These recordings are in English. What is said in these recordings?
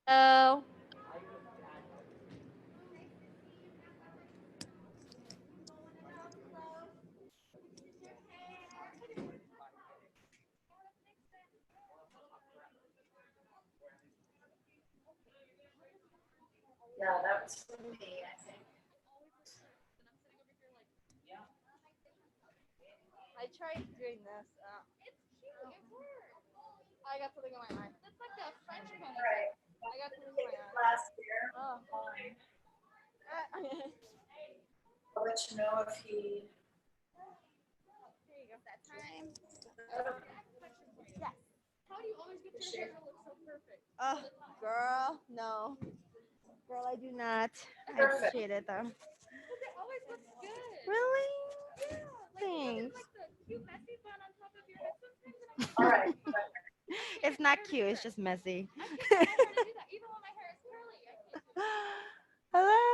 Hello. Yeah, that was for me, I think. I tried doing this. It's cute. It works. I got something in my eye. That's like the French All right. ponytail. I got something in Take my a eye. class here. Oh. Fine. Here I'll let you know if he. you go. That time. Oh, Yes. How do you always get your hair to look so perfect? Oh, girl, no. Girl, I do not. I perfect. appreciate it though. Because it always looks good. Really? Yeah. Like, Thanks. like the cute messy bun on top of your head sometimes. And I'm like, All right. It's not cute, it's just messy. I can't get my hair to do that. Even when my hair is curly, I can't do it. Hello.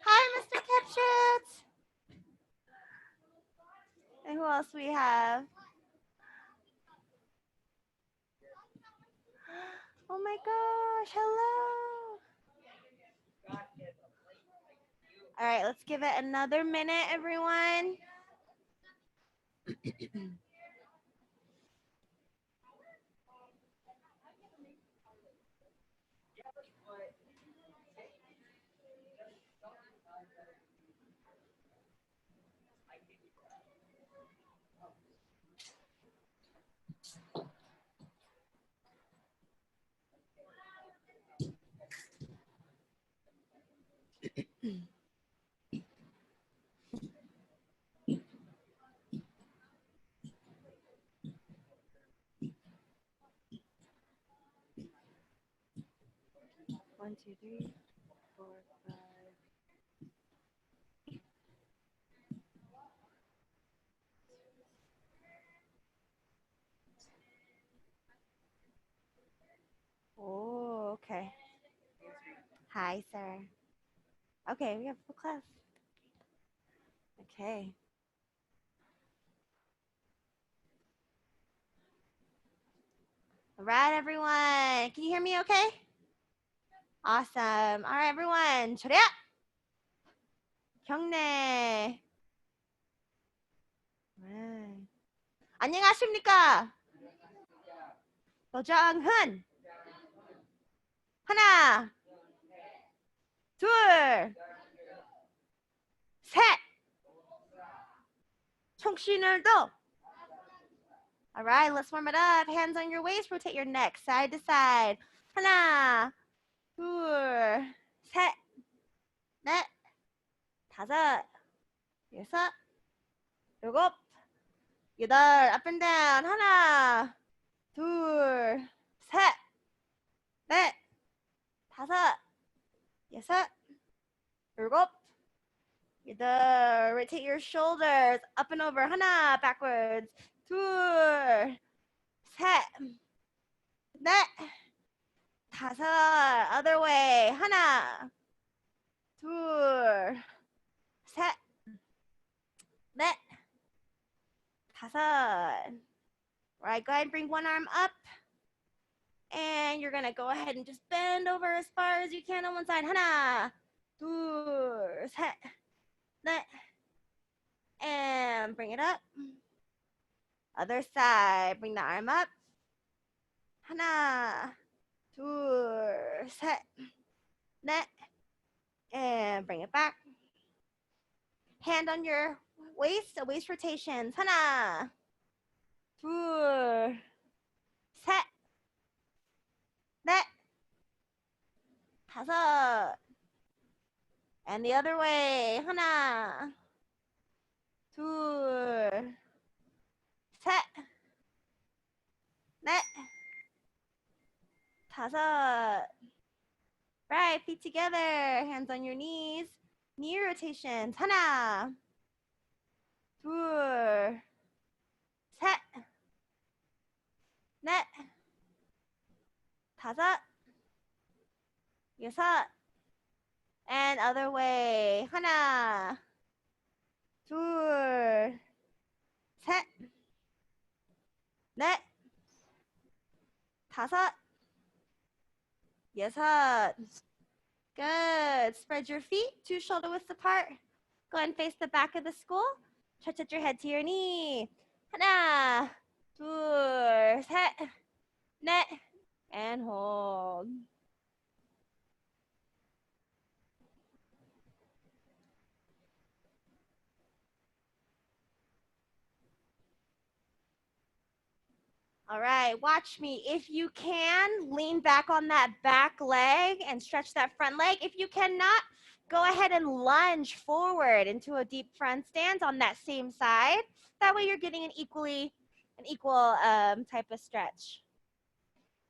Hi, Mr. Kipchitz. And who else we have? Oh my gosh, hello. All right, let's give it another minute, everyone. One, two, three, four, five. Oh, okay. Hi, sir. Okay, we have full class. Okay. All right, everyone. Can you hear me okay? Awesome. All right, everyone. 차렷! 경례. 네. 안녕하십니까? 노정훈. 하나, 둘, 셋. 총신을도. All right, let's warm it up. Hands on your waist. Rotate your neck side to side. 하나, 둘, 셋, 넷, 다섯, 여섯, 일곱, 여덟. Up and down. 하나, 둘, 셋, 넷, 다섯, 여섯, 일곱, 여덟. Rotate your shoulders up and over. 하나, backwards. 둘, 셋, 넷, 다섯. Other way. 하나, 둘, 셋, 넷, 다섯. Right, go ahead and bring one arm up. And you're gonna go ahead and just bend over as far as you can on one side. 하나, 둘, 셋, 넷. And bring it up. Other side, bring the arm up. 하나, 둘, 셋, 넷. And bring it back. Hand on your waist, so waist rotations. 하나, 둘, 셋, 넷, 다섯. And the other way. 하나, 둘, 셋, 넷, 다섯. Right, feet together, hands on your knees. Knee rotations. 하나, 둘, 셋, 넷, 다섯, 여섯. And other way. 하나, 둘, 셋, 넷, 다섯, 여섯. Good. Spread your feet, 2 shoulder widths apart. Go ahead and face the back of the school. Touch your head to your knee. 하나, 둘, 셋, 넷, and hold. All right, watch me. If you can, lean back on that back leg and stretch that front leg. If you cannot, go ahead and lunge forward into a deep front stance on that same side. That way you're getting an equal type of stretch.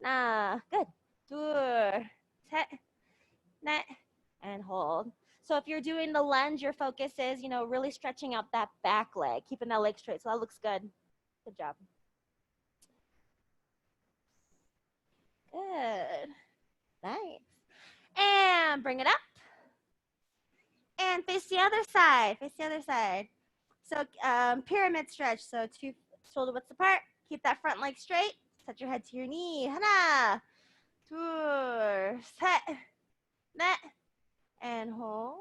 Good. 둘, 셋, 넷, and hold. So if you're doing the lunge, your focus is, really stretching out that back leg, keeping that leg straight. So that looks good. Good job. Good. Nice. And bring it up. And face the other side. Face the other side. So pyramid stretch. So 2 shoulder widths apart. Keep that front leg straight. Touch your head to your knee. 하나, 둘, 셋, 넷, and hold.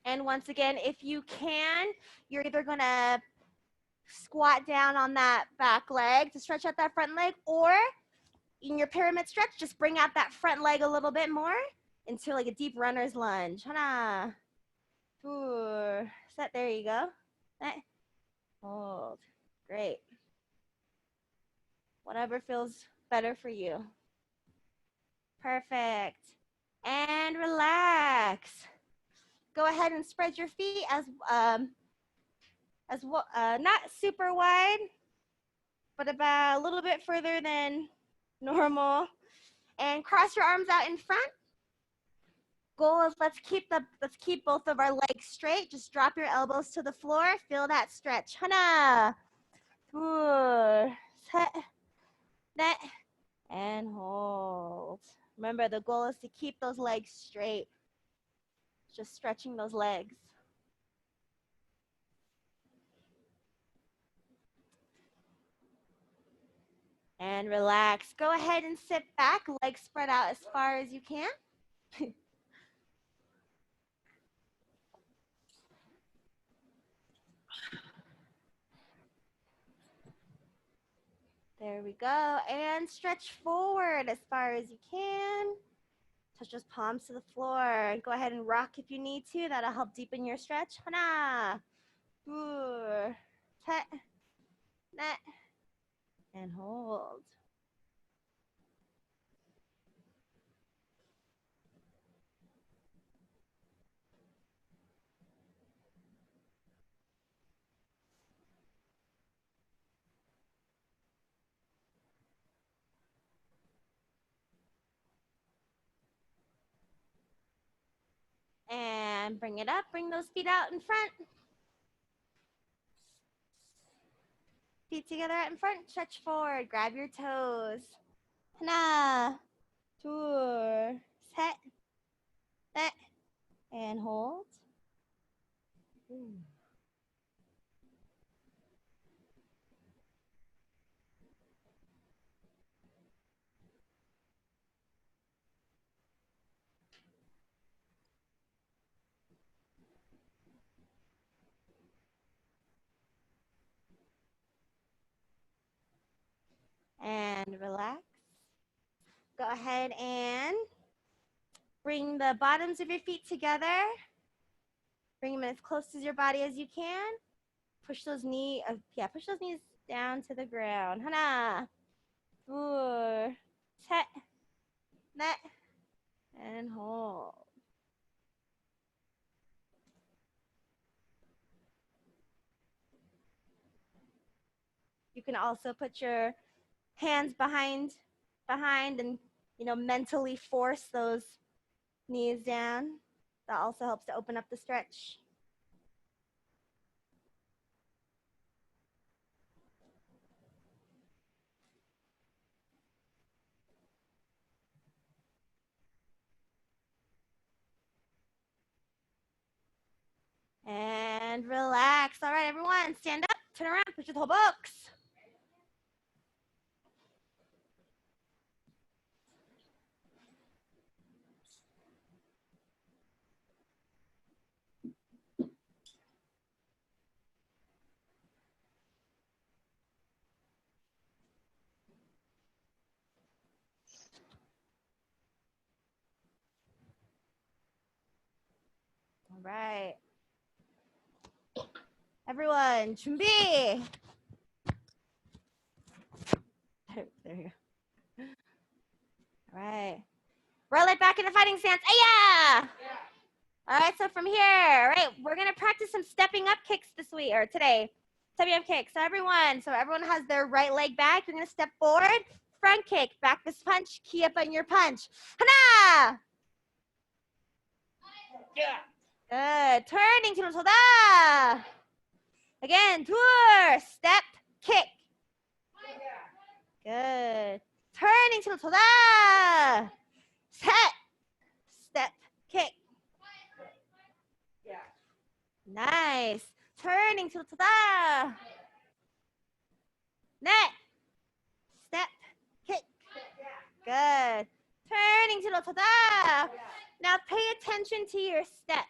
And once again, if you can, you're either going to squat down on that back leg to stretch out that front leg, or in your pyramid stretch, just bring out that front leg a little bit more into like a deep runner's lunge. 하나, 둘, 셋. There you go. 넷, hold. Great. Whatever feels better for you. Perfect. And relax. Go ahead and spread your feet not super wide, but about a little bit further than normal. And cross your arms out in front. Goal is let's keep both of our legs straight. Just drop your elbows to the floor. Feel that stretch. 하나, 둘, 셋, 넷, and hold. Remember, the goal is to keep those legs straight. Just stretching those legs. And relax. Go ahead and sit back, legs spread out as far as you can. There we go. And stretch forward as far as you can. Touch those palms to the floor. Go ahead and rock if you need to. That'll help deepen your stretch. 하나, 둘, 셋, 넷, and hold. And bring it up. Bring those feet out in front. Feet together out in front. Stretch forward. Grab your toes. 하나, 둘, 셋, 넷, and hold. And relax. Go ahead and bring the bottoms of your feet together. Bring them as close to your body as you can. Push those knees down to the ground. 하나, 둘, 셋, 넷, and hold. You can also put your hands behind and mentally force those knees down. That also helps to open up the stretch. everyone, stand up, turn around, push the whole box. All right. Everyone, 준비. There you go. All right. Roll it back into fighting stance. Yeah. All right, so from here, all right, we're gonna practice some stepping up kicks this week or today. Stepping up kicks. So everyone has their right leg back. You're gonna step forward, front kick, back fist punch, key up on your punch. Hana! Yeah. Good. Turning to the again, tour, step, kick. Good. Turning to the set, step, kick. Nice. Turning to the net, step, kick. Good. Turning to the now pay attention to your step.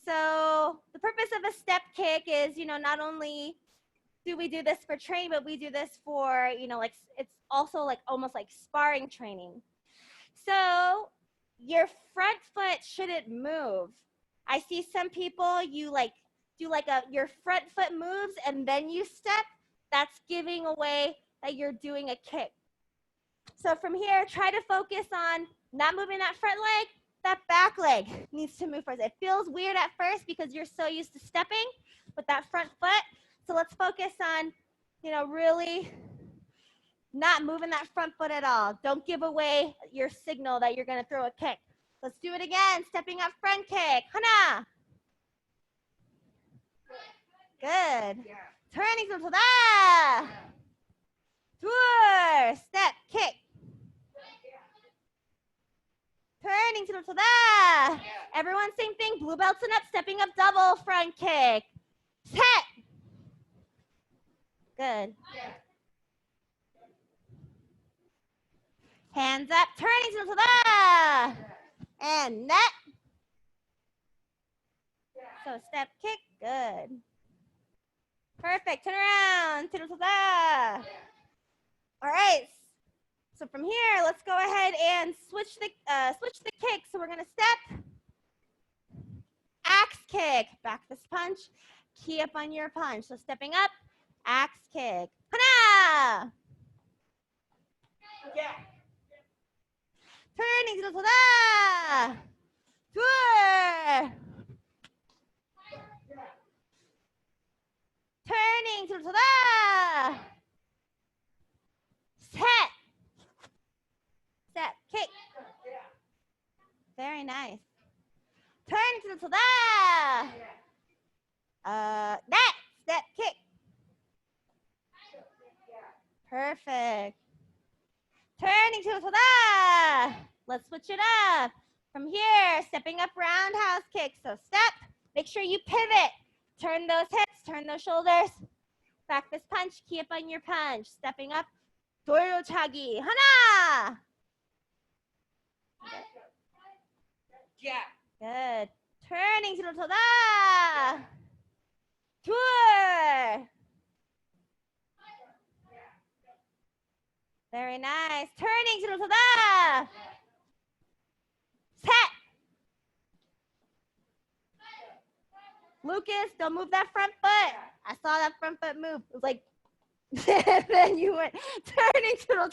So the purpose of a step kick is, not only do we do this for training, but we do this for, like it's also like almost like sparring training. So your front foot shouldn't move. I see some people, you like do like your front foot moves and then you step. That's giving away that you're doing a kick. So from here, try to focus on not moving that front leg. That back leg needs to move first. It feels weird at first because you're so used to stepping with that front foot. So let's focus on, really not moving that front foot at all. Don't give away your signal that you're going to throw a kick. Let's do it again. Stepping up front kick. Hana. Good. Turning to the tour, step, kick. Turning to the everyone, same thing. Blue belts and up, stepping up double front kick. Set. Good. Hands up, turning to the and net. So step, kick, good. Perfect, turn around, to the all right. So from here, let's go ahead and switch the kick. So we're gonna step, axe kick, back fist punch, key up on your punch. So stepping up, axe kick. Hana! Turning to the tour. Turning to the set. Step, kick. Very nice. Turn to the net, step, kick. Perfect. Turning to the let's switch it up. From here, stepping up roundhouse kick. So step, make sure you pivot. Turn those hips, turn those shoulders. Back fist punch, key up on your punch. Stepping up, 돌려차기. Hana! Good. Turning to the tour. Very nice. Turning to the set. Lucas, don't move that front foot. I saw that front foot move. It was like, then you went turning to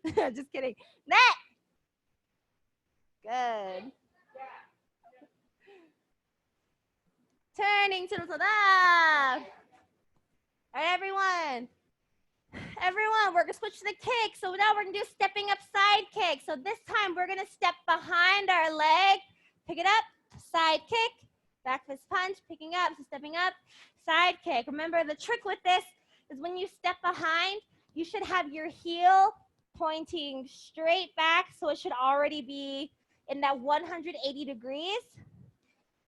the just kidding. Net. Good. Turning to the all right, everyone. We're gonna switch to the kick. So now we're gonna do stepping up side kick. So this time we're gonna step behind our leg, pick it up, side kick, back fist punch, picking up, so stepping up, side kick. Remember the trick with this is when you step behind, you should have your heel pointing straight back. So it should already be in that 180 degrees.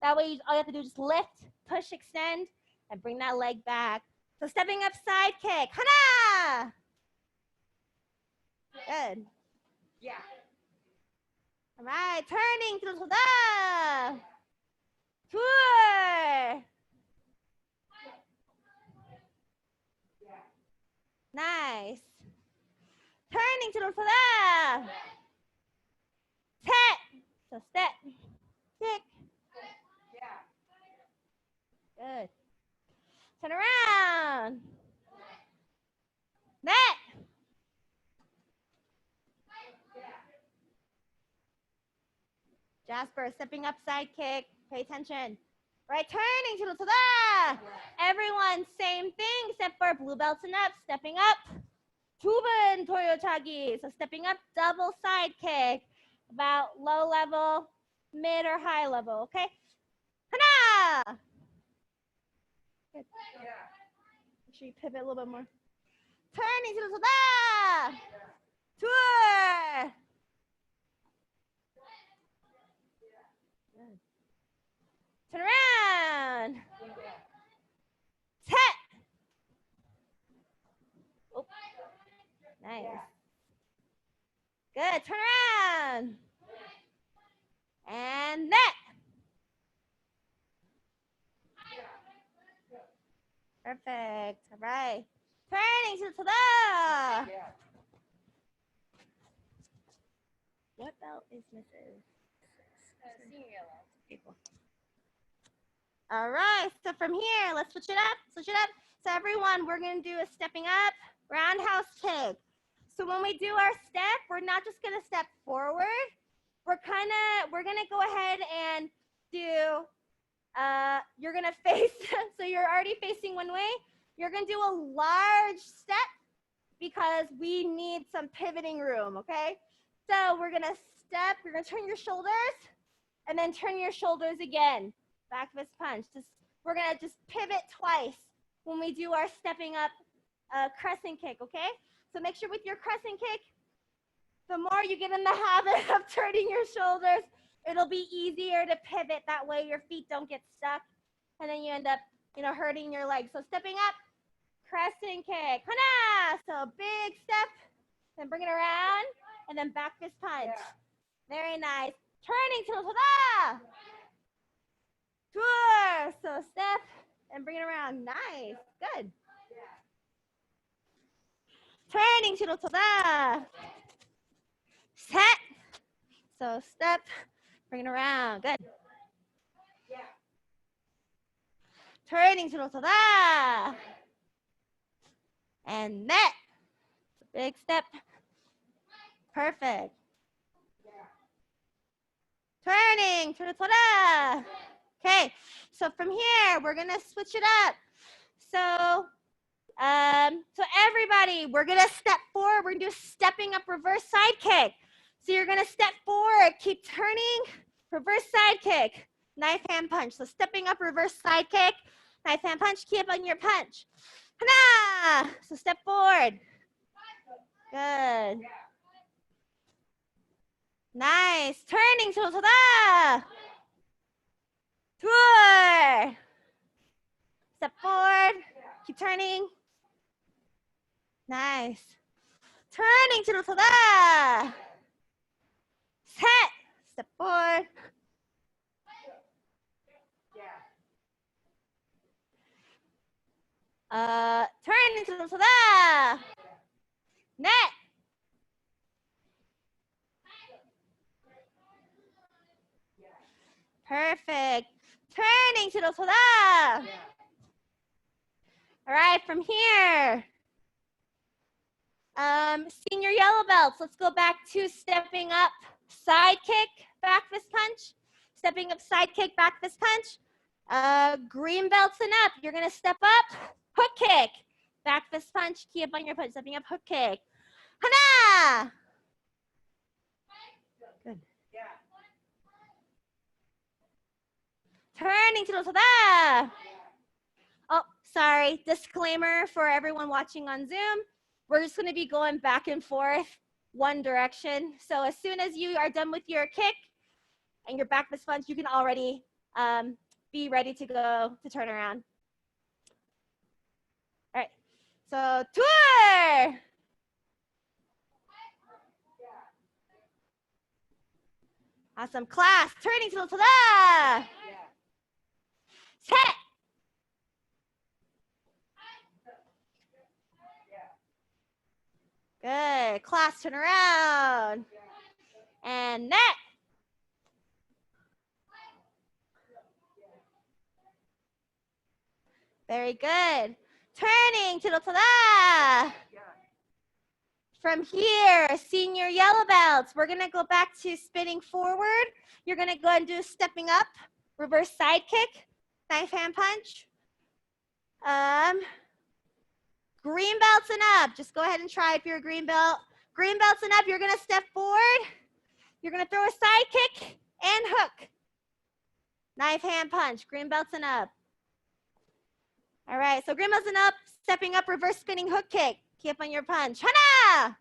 That way all you have to do is just lift, push, extend, And bring that leg back. So stepping up side kick. Hana! Good. Yeah. All right, turning to the tour. Nice. Turning to the set. So step, kick. Good. Turn around. Net. Jasper, stepping up side kick. Pay attention. Right, turning to the. Everyone, same thing except for blue belts and up. Stepping up. Tuben toyochagi. So stepping up, double side kick. About low level, mid or high level, okay? Hana! Good. Make sure you pivot a little bit more. Turning to the tour. Good. Turn around. Set. Oh. Nice. Good. Turn around. And net. Perfect. All right. Turning to the. What belt is missing? Senior yellow. People. All right. So from here, let's switch it up. Switch it up. So everyone, we're going to do a stepping up roundhouse kick. So when we do our step, we're not just going to step forward. We're going to go ahead and do, you're going to face, so you're already facing one way. You're going to do a large step because we need some pivoting room, okay? So we're going to step, you're going to turn your shoulders and then turn your shoulders again. Back fist punch. We're going to just pivot twice when we do our stepping up crescent kick, okay? So make sure with your crescent kick, the more you get in the habit of turning your shoulders, it'll be easier to pivot. That way your feet don't get stuck and then you end up, hurting your legs. So stepping up, crescent kick. Hana! So big step, then bring it around, and then back fist punch. Very nice. Turning to the tour. So step and bring it around. Nice. Good. Turning to the set. So step, bring it around. Good. Turning to the and net. Big step. Perfect. Turning to the. Okay, so from here, we're going to switch it up. So everybody, we're going to step forward. We're going to do stepping up reverse side kick. So you're going to step forward, keep turning, reverse side kick, knife hand punch. So stepping up reverse side kick, knife hand punch, keep on your punch. Hana! So step forward. Good. Nice. Turning to the tour. Step forward. Keep turning. Nice. Turning to the set. Step forward. Turning to the net. Perfect. Turning to the. All right, from here. Senior yellow belts, let's go back to stepping up side kick, back fist punch. Stepping up side kick, back fist punch. Green belts and up, you're gonna step up, hook kick, back fist punch, keep on your punch, stepping up, hook kick. Hana! Good. Turning to the. Oh, sorry, disclaimer for everyone watching on Zoom. We're just going to be going back and forth one direction. So as soon as you are done with your kick and your back fist punch, you can already be ready to go to turn around. So tour. Awesome. Class. Turning to the set. Good. Class, turn around. And net. Very good. Turning to the tada. From here, senior yellow belts, we're going to go back to spinning forward. You're going to go and do stepping up, reverse side kick, knife hand punch. Green belts and up. Just go ahead and try if you're a green belt. Green belts and up, you're going to step forward. You're going to throw a side kick and hook. Knife hand punch, green belts and up. All right, so green belts and up, stepping up, reverse spinning hook kick. Keep on your punch. Hana!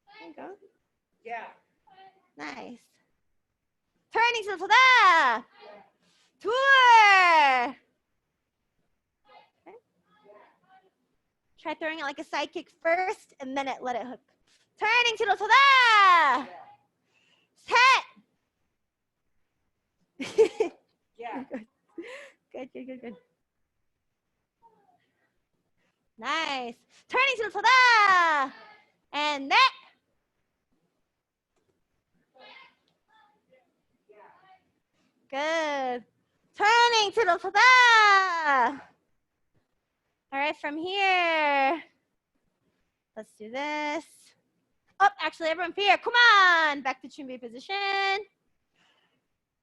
There you go. Yeah. Nice. Turning to the tour. Okay. Try throwing it like a side kick first, and then let it hook. Turning to the set. Yeah. Good. Nice. Turning to the and net. Good. Turning to the All right, from here, let's do this. Oh, actually, everyone here, come on. Back to chumbi position.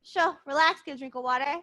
Sure, relax, get a drink of water.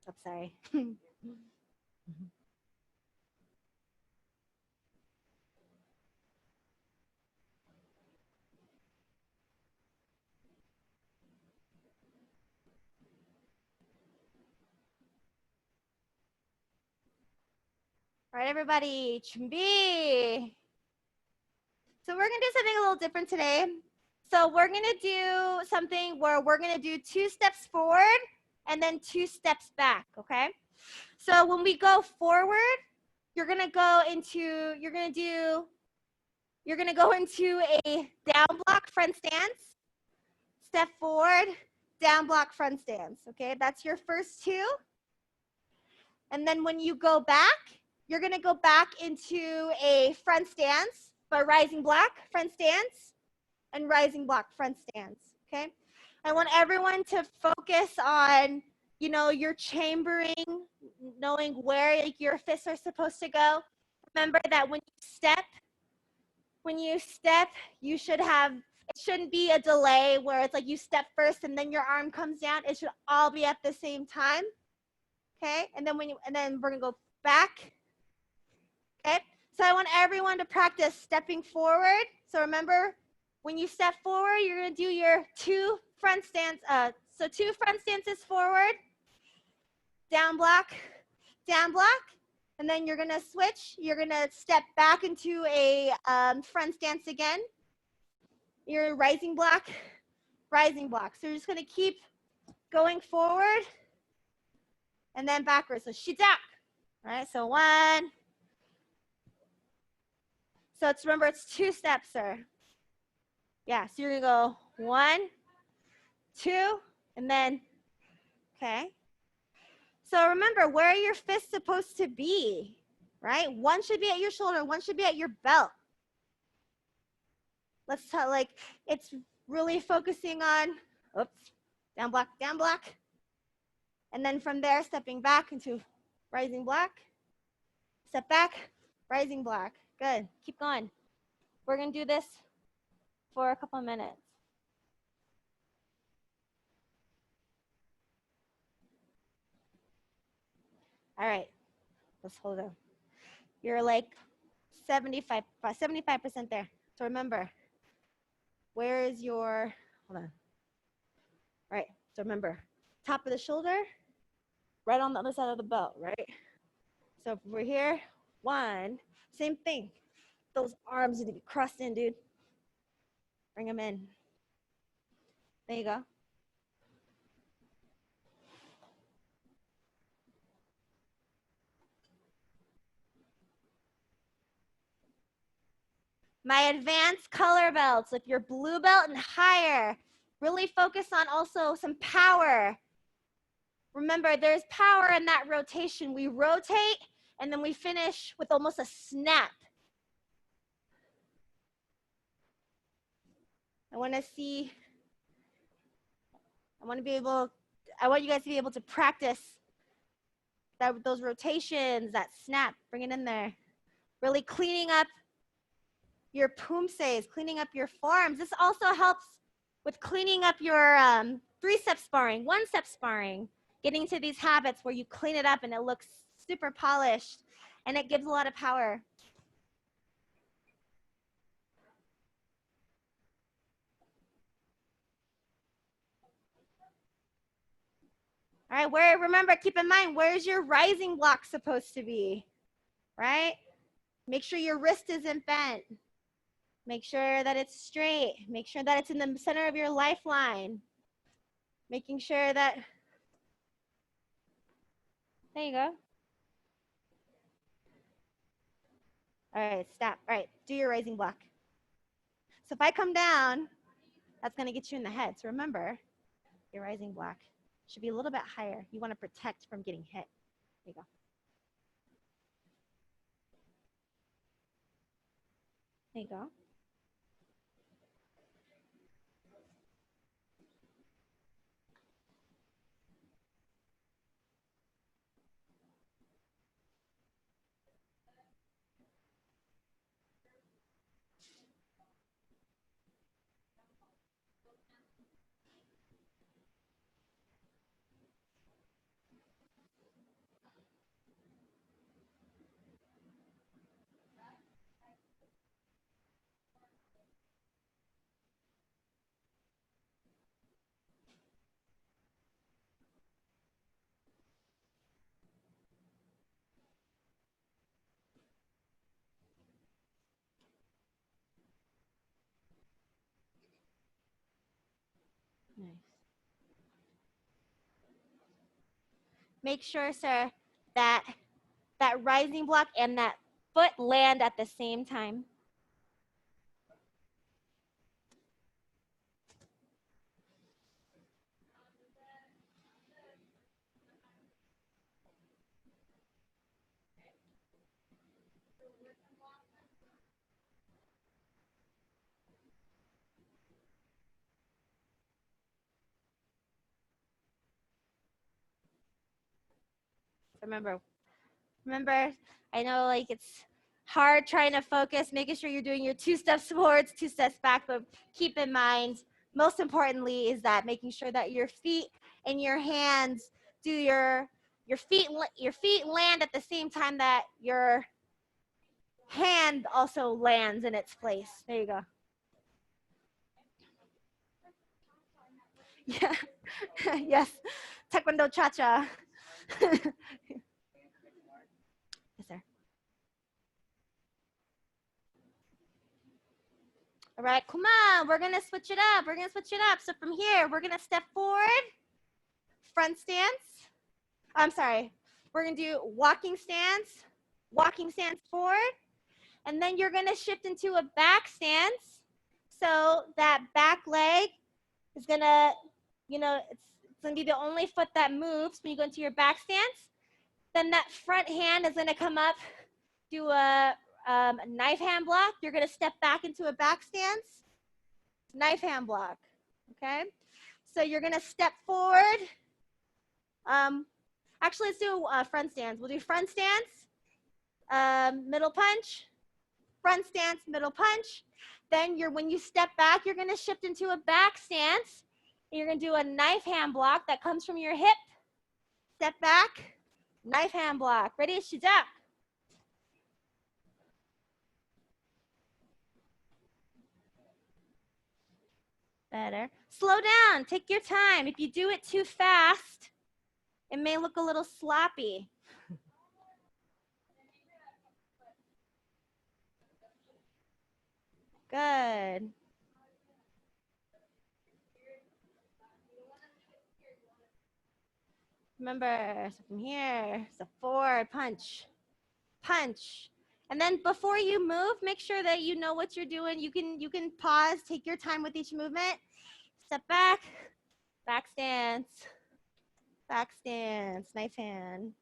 I'm sorry. All right, everybody, chumbi. So we're gonna do something a little different today. So we're gonna do something where we're gonna do 2 steps forward and then 2 steps back, okay? So when we go forward, you're gonna go into a down block front stance, step forward, down block front stance, okay? That's your first 2. And then when you go back, you're gonna go back into a front stance, but rising block, front stance, and rising block, front stance, okay? I want everyone to focus on, your chambering, knowing where your fists are supposed to go. Remember that when you step, it shouldn't be a delay where it's like you step first and then your arm comes down. It should all be at the same time, okay? And then we're gonna go back, okay? So I want everyone to practice stepping forward. So remember, when you step forward, you're gonna do your 2 front stance. So 2 front stances forward, down block, and then you're gonna switch. You're gonna step back into a front stance again. Your rising block. So you're just gonna keep going forward and then backwards. So shidak. All right, so 1. So remember, it's 2 steps, sir. Yeah, so you're gonna go 1, 2, and then, okay. So remember, where are your fists supposed to be, right? One should be at your shoulder, one should be at your belt. Let's tell, like, it's really focusing on, oops, down block. And then from there, stepping back into rising block. Step back, rising block. Good, keep going. We're gonna do this for a couple of minutes. All right, let's hold on. You're like 75% there. So remember, where is your, hold on. All right, so remember, top of the shoulder, right on the other side of the belt, right? So if we're here, 1, same thing. Those arms need to be crossed in, dude. Bring them in. There you go. My advanced color belts, if you're blue belt and higher, really focus on also some power. Remember, there's power in that rotation. We rotate and then we finish with almost a snap. I want you guys to be able to practice those rotations, that snap, bring it in there. Really cleaning up your poomsaes, cleaning up your forearms. This also helps with cleaning up your 3-step sparring, 1-step sparring, getting to these habits where you clean it up and it looks super polished and it gives a lot of power. All right, remember, keep in mind, where's your rising block supposed to be, right? Make sure your wrist isn't bent. Make sure that it's straight. Make sure that it's in the center of your lifeline. Making sure that, there you go. All right, stop. All right, do your rising block. So if I come down, that's gonna get you in the head. So remember, your rising block should be a little bit higher. You wanna protect from getting hit. There you go. There you go. Nice. Make sure, sir, that that rising block and that foot land at the same time. Remember, I know like it's hard trying to focus, making sure you're doing your 2 steps forwards, 2 steps back, but keep in mind, most importantly is that making sure that your feet and your hands do your feet land at the same time that your hand also lands in its place. There you go. Yeah. Yes. Taekwondo cha-cha. Yes, sir. All right, come on. We're going to switch it up. So from here, we're going to step forward, front stance. I'm sorry. We're going to do walking stance forward. And then you're going to shift into a back stance. So that back leg is going to you know, it's gonna be the only foot that moves when you go into your back stance. Then that front hand is gonna come up, do a knife hand block. You're gonna step back into a back stance, knife hand block, okay? So you're gonna step forward. Actually, let's do front stance. We'll do front stance, middle punch, front stance, middle punch. Then when you step back, you're gonna shift into a back stance. And you're gonna do a knife hand block that comes from your hip. Step back, knife hand block. Ready? Shijak. Better. Slow down. Take your time. If you do it too fast, it may look a little sloppy. Good. Remember, so from here, it's a forward punch, punch. And then before you move, make sure that you know what you're doing. You can pause, take your time with each movement. Step back, back stance, knife hand.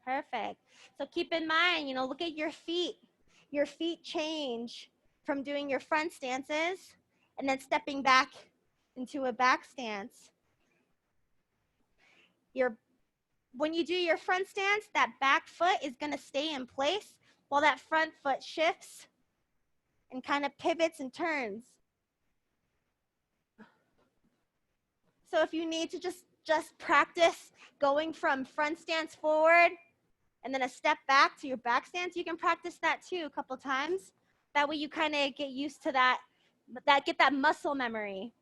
Perfect. So keep in mind, look at your feet. Your feet change from doing your front stances and then stepping back into a back stance. When you do your front stance, that back foot is going to stay in place while that front foot shifts and kind of pivots and turns. So if you need to just practice going from front stance forward and then a step back to your back stance, you can practice that too a couple times. That way you kind of get used to that, get that muscle memory.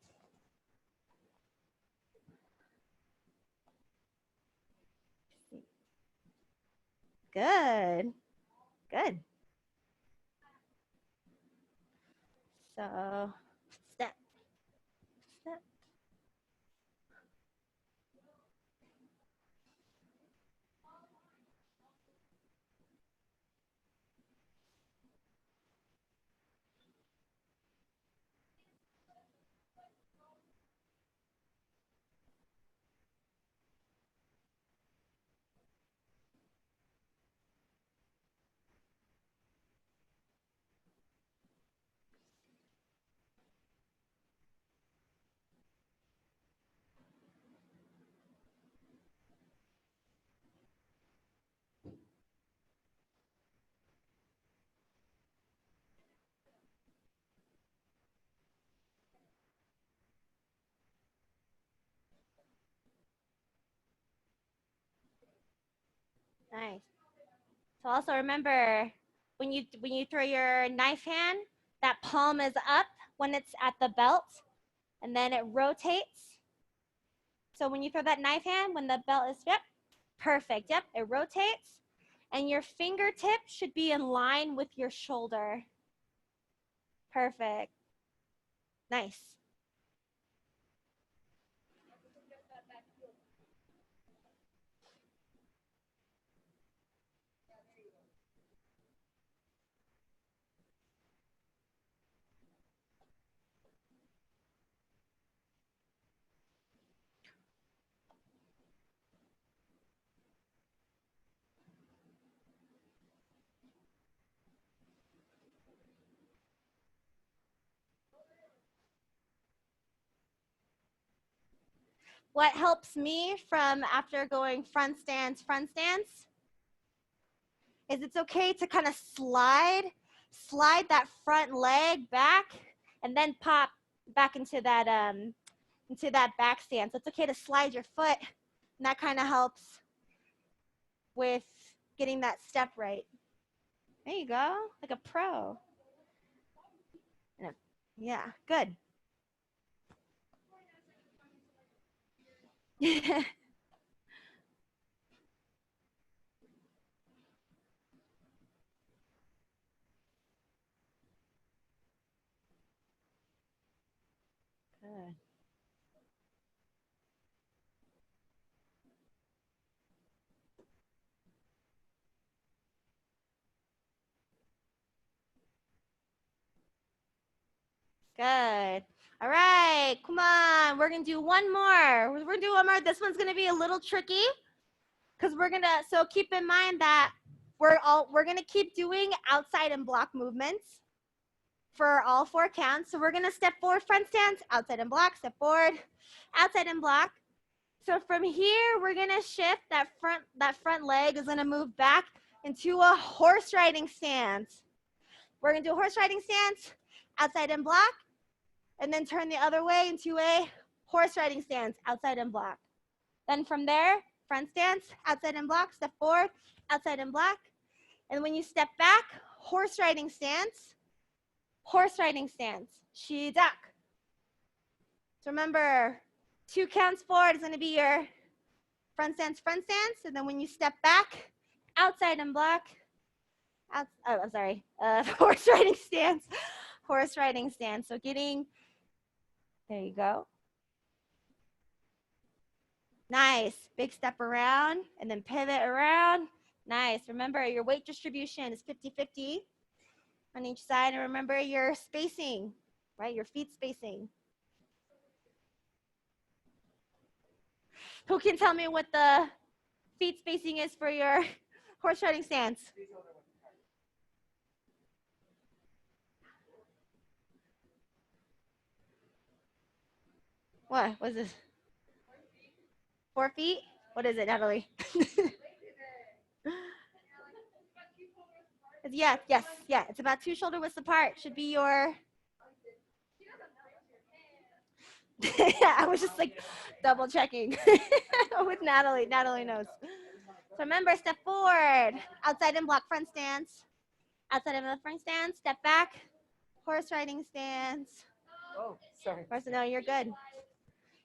Good. Good. So step, step. Nice. So also remember, when you throw your knife hand, that palm is up when it's at the belt, and then it rotates. So when you throw that knife hand, when the belt is, yep, perfect, yep, it rotates. And your fingertip should be in line with your shoulder. Perfect. Nice. What helps me from after going front stance, is it's okay to kind of slide that front leg back and then pop back into that back stance. So it's okay to slide your foot, and that kind of helps with getting that step right. There you go, like a pro. Yeah, good. Good. Good. All right, come on. We're gonna do one more. We're gonna do one more. This one's gonna be a little tricky because so keep in mind that we're gonna keep doing outside and block movements for all 4 counts. So we're gonna step forward, front stance, outside and block, step forward, outside and block. So from here, we're gonna shift that front leg is gonna move back into a horse riding stance. We're gonna do a horse riding stance, outside and block, and then turn the other way into a horse riding stance, outside and block. Then from there, front stance, outside and block, step forward, outside and block. And when you step back, horse riding stance, shidak. So remember, 2 counts forward is gonna be your front stance, and then when you step back, outside and block, horse riding stance, So there you go. Nice, big step around, and then pivot around. Nice, remember your weight distribution is 50-50 on each side, and remember your spacing, right, your feet spacing. Who can tell me what the feet spacing is for your horse riding stance? What was this? 4 feet? What is it, Natalie? Yeah. It's about 2 shoulder widths apart. Should be your. I was just like double checking with Natalie. Natalie knows. So remember, step forward, outside and block, front stance. Outside and block, front stance. Step back, horse riding stance. Oh, sorry. No, you're good.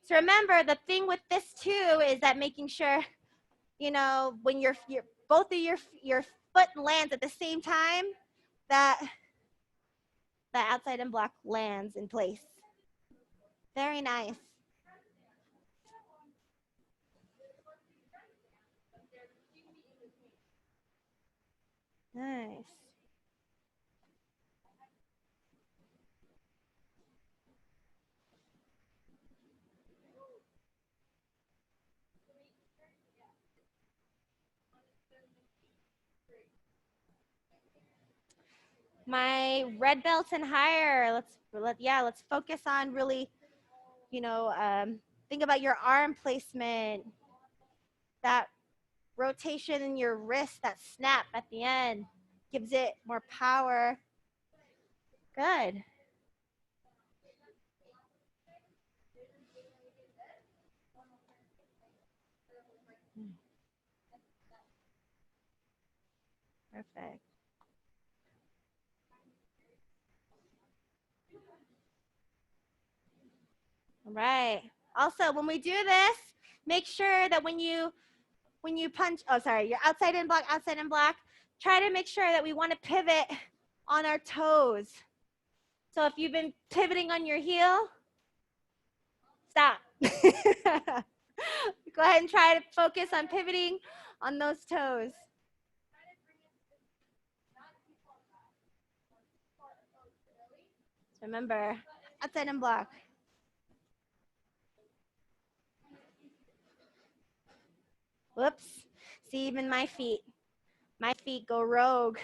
So remember, the thing with this too is that making sure, when both of your foot lands at the same time, that the outside and block lands in place. Very nice. Nice. My red belts and higher, let's focus on really, think about your arm placement, that rotation in your wrist, that snap at the end gives it more power. Good. Perfect. All right. Also, when we do this, make sure that when you punch, you're outside and block, try to make sure that we want to pivot on our toes. So if you've been pivoting on your heel, stop. Go ahead and try to focus on pivoting on those toes. Remember, outside and block. Whoops. See, even my feet go rogue.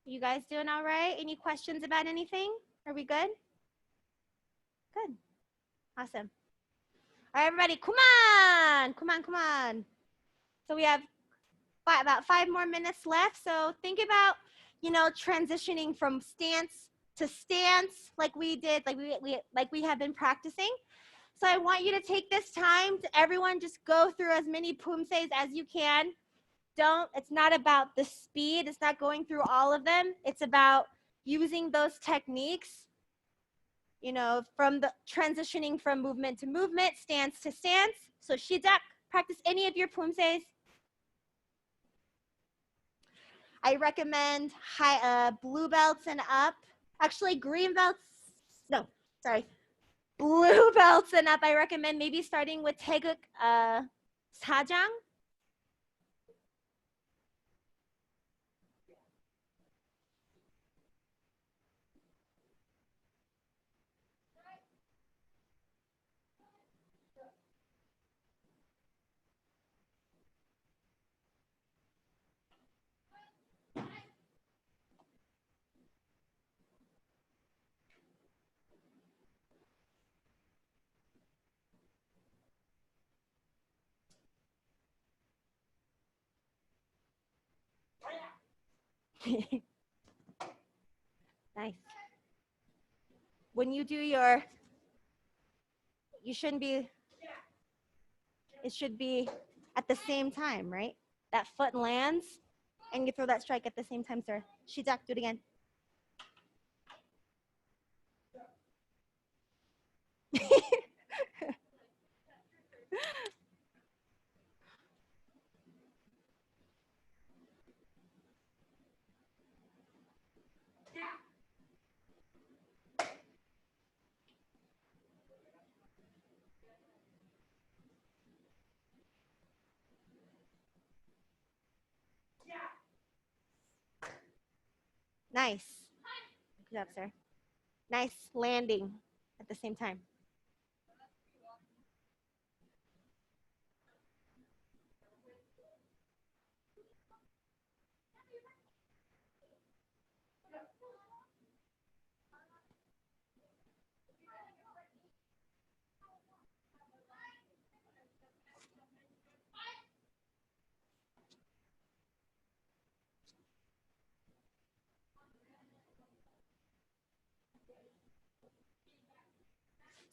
You guys doing all right? Any questions about anything? Are we good? Good. Awesome. All right, everybody, come on. So we have about 5 more minutes left. So think about, transitioning from stance to stance like we did, like we have been practicing. So I want you to take this time to everyone just go through as many Poomsaes as you can. It's not about the speed. It's not going through all of them. It's about using those techniques, you know, from the transitioning from movement to movement, stance to stance. So 시작, practice any of your Poomsaes. I recommend blue belts and up. Actually, green belts, no, sorry. Blue belts and up, I recommend maybe starting with Taeguk Sajang. Nice. When you do your, you shouldn't be, it should be at the same time, right? That foot lands and you throw that strike at the same time, sir. Shizak, do it again. Nice. Good job, sir. Nice landing at the same time.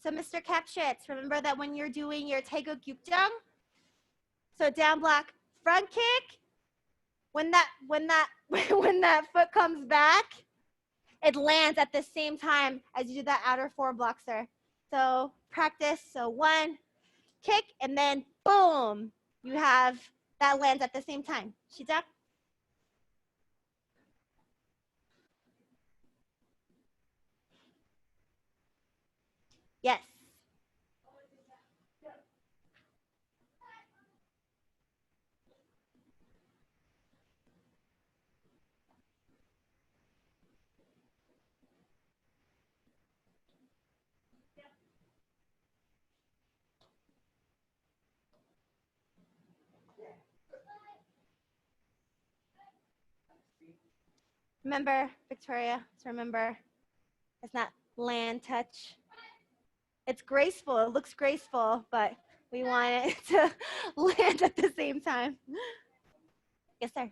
So Mr. Kapchitz, remember that when you're doing your Taeguk Yukjang, so down block, front kick, when that when that foot comes back, it lands at the same time as you do that outer four block, sir. So practice. So one kick and then boom, you have that lands at the same time. 시작. Yes. Remember, Victoria, so remember, it's not land touch. It's graceful, it looks graceful, but we want it to land at the same time. Yes, sir.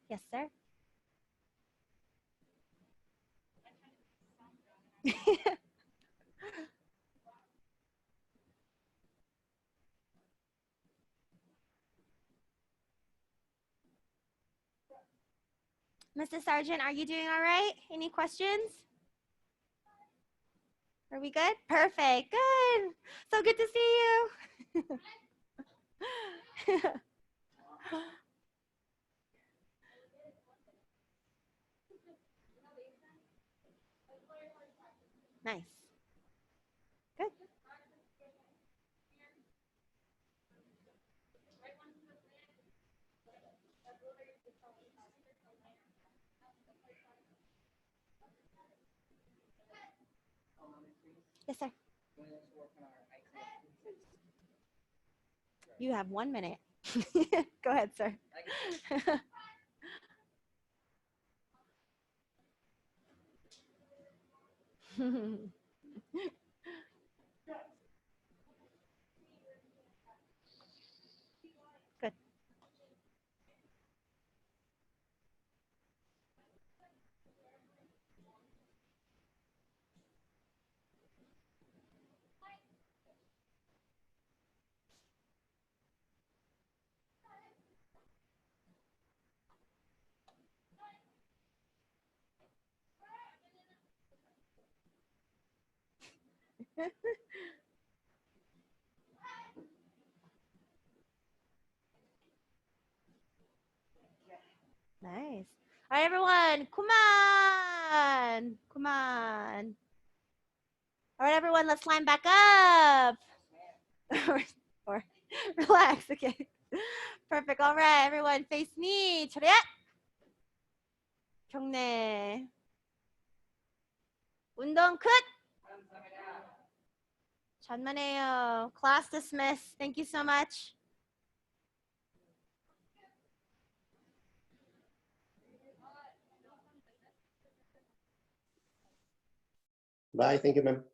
Yes, sir. Mrs. Sargent, are you doing all right? Any questions? Are we good? Perfect. Good. So good to see you. Nice. Good. Yes, sir. You have 1 minute. Go ahead, sir. Good. Nice. All right, everyone. Come on. Come on. All right, everyone. Let's line back up. or relax. Okay. Perfect. All right, everyone. Face me. 차렷. 경례. 운동 끝. 천만에요. Class dismissed. Thank you so much. Bye. Thank you, ma'am.